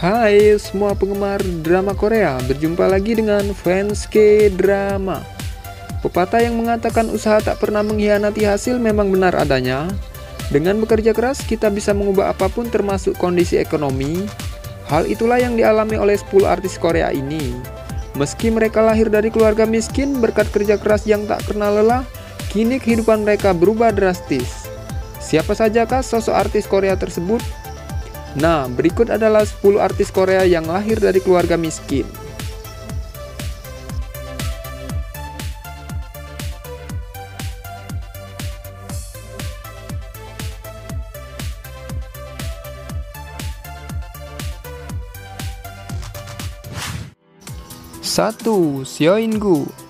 Hai semua penggemar drama Korea, berjumpa lagi dengan fans K-drama. Pepatah yang mengatakan usaha tak pernah mengkhianati hasil memang benar adanya. Dengan bekerja keras kita bisa mengubah apapun termasuk kondisi ekonomi. Hal itulah yang dialami oleh 10 artis Korea ini. Meski mereka lahir dari keluarga miskin, berkat kerja keras yang tak kenal lelah, kini kehidupan mereka berubah drastis. Siapa sajakah sosok artis Korea tersebut? Nah, berikut adalah 10 artis Korea yang lahir dari keluarga miskin. Satu, Seo In-gu.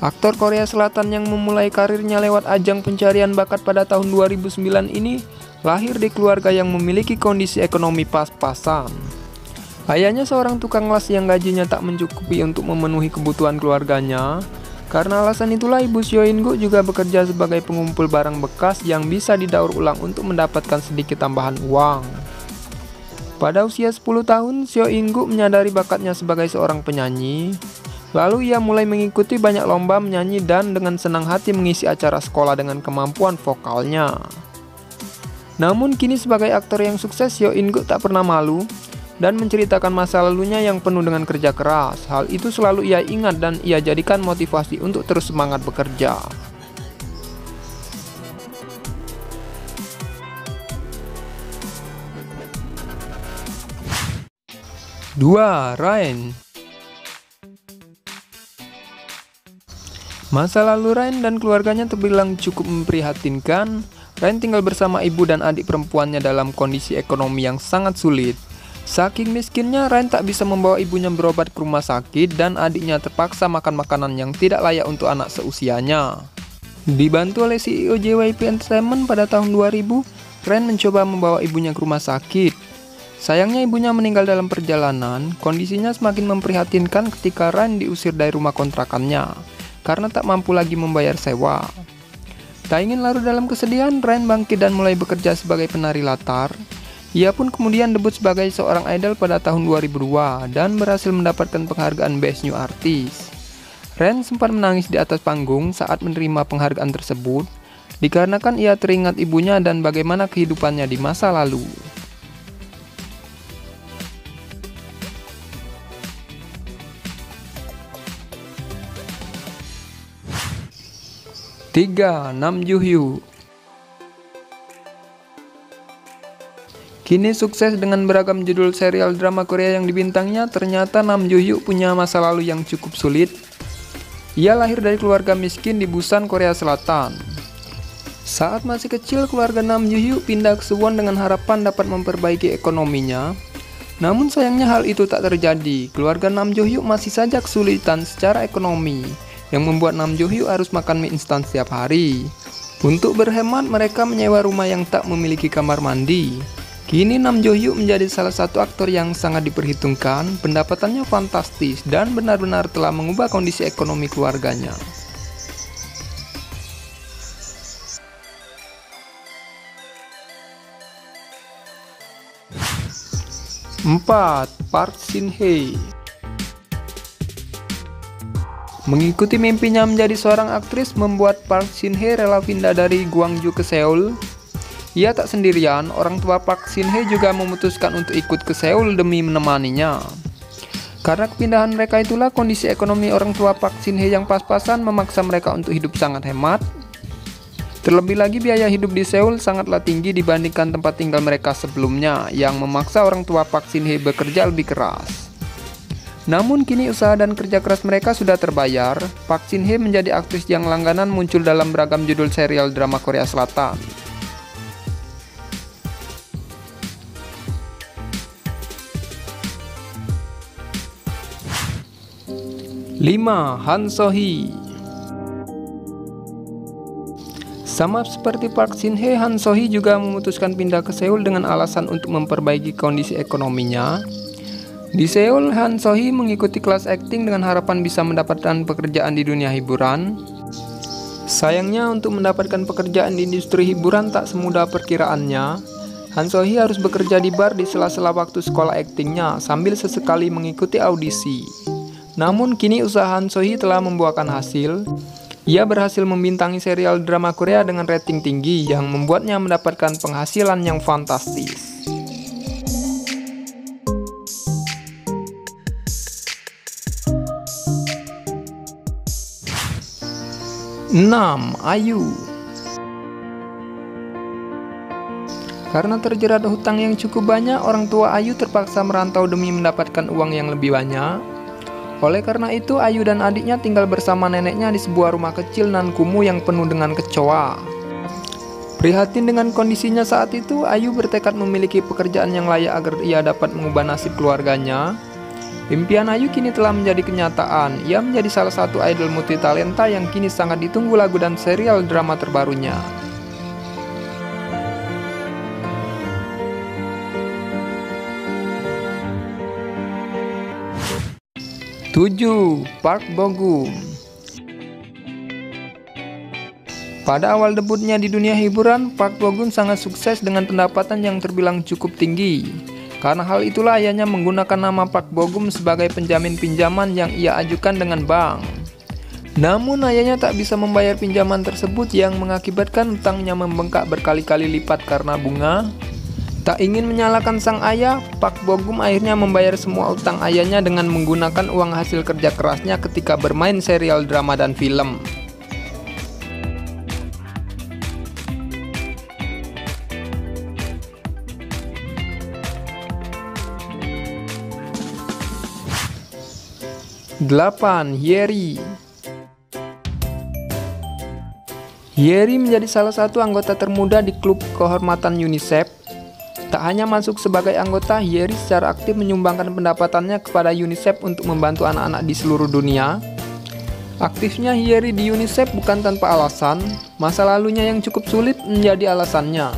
Aktor Korea Selatan yang memulai karirnya lewat ajang pencarian bakat pada tahun 2009 ini lahir di keluarga yang memiliki kondisi ekonomi pas-pasan. Ayahnya seorang tukang las yang gajinya tak mencukupi untuk memenuhi kebutuhan keluarganya. Karena alasan itulah ibu Seo In-gu juga bekerja sebagai pengumpul barang bekas yang bisa didaur ulang untuk mendapatkan sedikit tambahan uang. Pada usia 10 tahun, Seo In-gu menyadari bakatnya sebagai seorang penyanyi. Lalu ia mulai mengikuti banyak lomba menyanyi dan dengan senang hati mengisi acara sekolah dengan kemampuan vokalnya. Namun kini sebagai aktor yang sukses, Seo In-gu tak pernah malu dan menceritakan masa lalunya yang penuh dengan kerja keras. Hal itu selalu ia ingat dan ia jadikan motivasi untuk terus semangat bekerja. Dua, Rain. Masa lalu Rain dan keluarganya terbilang cukup memprihatinkan. Rain tinggal bersama ibu dan adik perempuannya dalam kondisi ekonomi yang sangat sulit. Saking miskinnya, Rain tak bisa membawa ibunya berobat ke rumah sakit dan adiknya terpaksa makan makanan yang tidak layak untuk anak seusianya. Dibantu oleh CEO JYP Entertainment pada tahun 2000, Rain mencoba membawa ibunya ke rumah sakit. Sayangnya ibunya meninggal dalam perjalanan. Kondisinya semakin memprihatinkan ketika Rain diusir dari rumah kontrakannya karena tak mampu lagi membayar sewa. Tak ingin larut dalam kesedihan, Rain bangkit dan mulai bekerja sebagai penari latar. Ia pun kemudian debut sebagai seorang idol pada tahun 2002 dan berhasil mendapatkan penghargaan Best New Artist. Rain sempat menangis di atas panggung saat menerima penghargaan tersebut, dikarenakan ia teringat ibunya dan bagaimana kehidupannya di masa lalu. 3. Nam Joo Hyuk. Kini sukses dengan beragam judul serial drama Korea yang dibintangnya, ternyata Nam Joo Hyuk punya masa lalu yang cukup sulit. Ia lahir dari keluarga miskin di Busan, Korea Selatan. Saat masih kecil, keluarga Nam Joo Hyuk pindah ke Suwon dengan harapan dapat memperbaiki ekonominya. Namun sayangnya hal itu tak terjadi. Keluarga Nam Joo Hyuk masih saja kesulitan secara ekonomi, yang membuat Nam Joo Hyuk harus makan mie instan setiap hari. Untuk berhemat, mereka menyewa rumah yang tak memiliki kamar mandi. Kini Nam Joo Hyuk menjadi salah satu aktor yang sangat diperhitungkan, pendapatannya fantastis, dan benar-benar telah mengubah kondisi ekonomi keluarganya. 4. Park Shin Hye. Mengikuti mimpinya menjadi seorang aktris membuat Park Shin Hye rela pindah dari Gwangju ke Seoul. Ia tak sendirian, orang tua Park Shin Hye juga memutuskan untuk ikut ke Seoul demi menemaninya. Karena kepindahan mereka itulah kondisi ekonomi orang tua Park Shin Hye yang pas-pasan memaksa mereka untuk hidup sangat hemat. Terlebih lagi biaya hidup di Seoul sangatlah tinggi dibandingkan tempat tinggal mereka sebelumnya, yang memaksa orang tua Park Shin Hye bekerja lebih keras. Namun kini usaha dan kerja keras mereka sudah terbayar. Park Shin Hye menjadi aktris yang langganan muncul dalam beragam judul serial drama Korea Selatan. 5. Han So Hee. Sama seperti Park Shin Hye, Han So Hee juga memutuskan pindah ke Seoul dengan alasan untuk memperbaiki kondisi ekonominya. Di Seoul, Han So Hee mengikuti kelas akting dengan harapan bisa mendapatkan pekerjaan di dunia hiburan. Sayangnya untuk mendapatkan pekerjaan di industri hiburan tak semudah perkiraannya. Han So Hee harus bekerja di bar di sela-sela waktu sekolah aktingnya sambil sesekali mengikuti audisi. Namun kini usaha Han So Hee telah membuahkan hasil. Ia berhasil membintangi serial drama Korea dengan rating tinggi yang membuatnya mendapatkan penghasilan yang fantastis. 6. Ayu. Karena terjerat hutang yang cukup banyak, orang tua Ayu terpaksa merantau demi mendapatkan uang yang lebih banyak. Oleh karena itu, Ayu dan adiknya tinggal bersama neneknya di sebuah rumah kecil nan kumuh yang penuh dengan kecoa. Prihatin dengan kondisinya saat itu, Ayu bertekad memiliki pekerjaan yang layak agar ia dapat mengubah nasib keluarganya. Impian Ayu kini telah menjadi kenyataan. Ia menjadi salah satu idol multitalenta yang kini sangat ditunggu lagu dan serial drama terbarunya. 7. Park Bo Gum. Pada awal debutnya di dunia hiburan, Park Bo Gum sangat sukses dengan pendapatan yang terbilang cukup tinggi. Karena hal itulah ayahnya menggunakan nama Park Bo Gum sebagai penjamin pinjaman yang ia ajukan dengan bank. Namun ayahnya tak bisa membayar pinjaman tersebut yang mengakibatkan utangnya membengkak berkali-kali lipat karena bunga. Tak ingin menyalahkan sang ayah, Park Bo Gum akhirnya membayar semua utang ayahnya dengan menggunakan uang hasil kerja kerasnya ketika bermain serial drama dan film. Delapan. Hyeri. Hyeri menjadi salah satu anggota termuda di klub kehormatan UNICEF. Tak hanya masuk sebagai anggota, Hyeri secara aktif menyumbangkan pendapatannya kepada UNICEF untuk membantu anak-anak di seluruh dunia. Aktifnya Hyeri di UNICEF bukan tanpa alasan. Masa lalunya yang cukup sulit menjadi alasannya.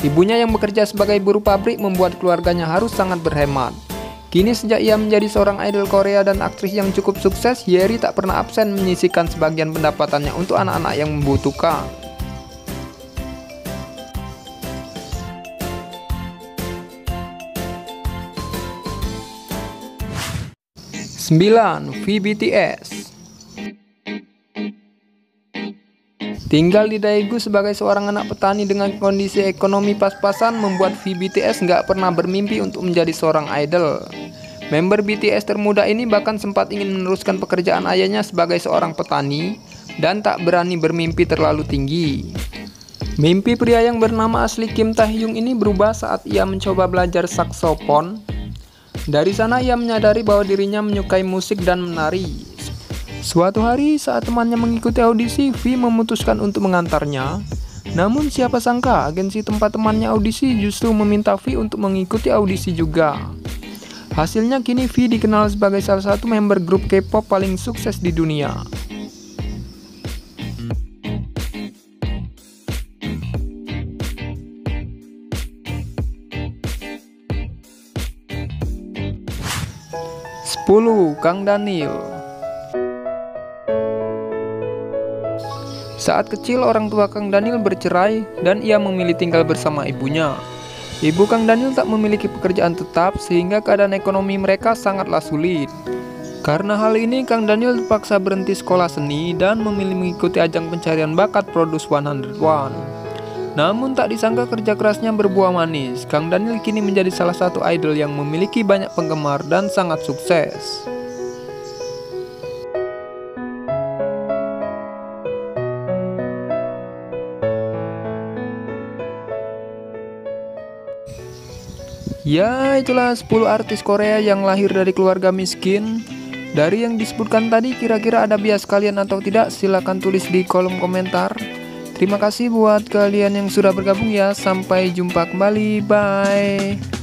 Ibunya yang bekerja sebagai buruh pabrik membuat keluarganya harus sangat berhemat. Kini sejak ia menjadi seorang idol Korea dan aktris yang cukup sukses, Hyeri tak pernah absen menyisihkan sebagian pendapatannya untuk anak-anak yang membutuhkan. 9. VBTS. Tinggal di Daegu sebagai seorang anak petani dengan kondisi ekonomi pas-pasan membuat VBTS nggak pernah bermimpi untuk menjadi seorang idol. Member BTS termuda ini bahkan sempat ingin meneruskan pekerjaan ayahnya sebagai seorang petani dan tak berani bermimpi terlalu tinggi. Mimpi pria yang bernama asli Kim Tae-hyung ini berubah saat ia mencoba belajar saksofon. Dari sana ia menyadari bahwa dirinya menyukai musik dan menari. Suatu hari saat temannya mengikuti audisi, V memutuskan untuk mengantarnya. Namun siapa sangka agensi tempat temannya audisi justru meminta V untuk mengikuti audisi juga. Hasilnya kini V dikenal sebagai salah satu member grup K-pop paling sukses di dunia. Kang Daniel. Saat kecil orang tua Kang Daniel bercerai dan ia memilih tinggal bersama ibunya. Ibu Kang Daniel tak memiliki pekerjaan tetap sehingga keadaan ekonomi mereka sangatlah sulit. Karena hal ini Kang Daniel terpaksa berhenti sekolah seni dan memilih mengikuti ajang pencarian bakat Produce 101. Namun tak disangka kerja kerasnya berbuah manis. Kang Daniel kini menjadi salah satu idol yang memiliki banyak penggemar dan sangat sukses. Ya, itulah 10 artis Korea yang lahir dari keluarga miskin. Dari yang disebutkan tadi, kira-kira ada bias kalian atau tidak? Silahkan tulis di kolom komentar. Terima kasih buat kalian yang sudah bergabung ya. Sampai jumpa kembali. Bye.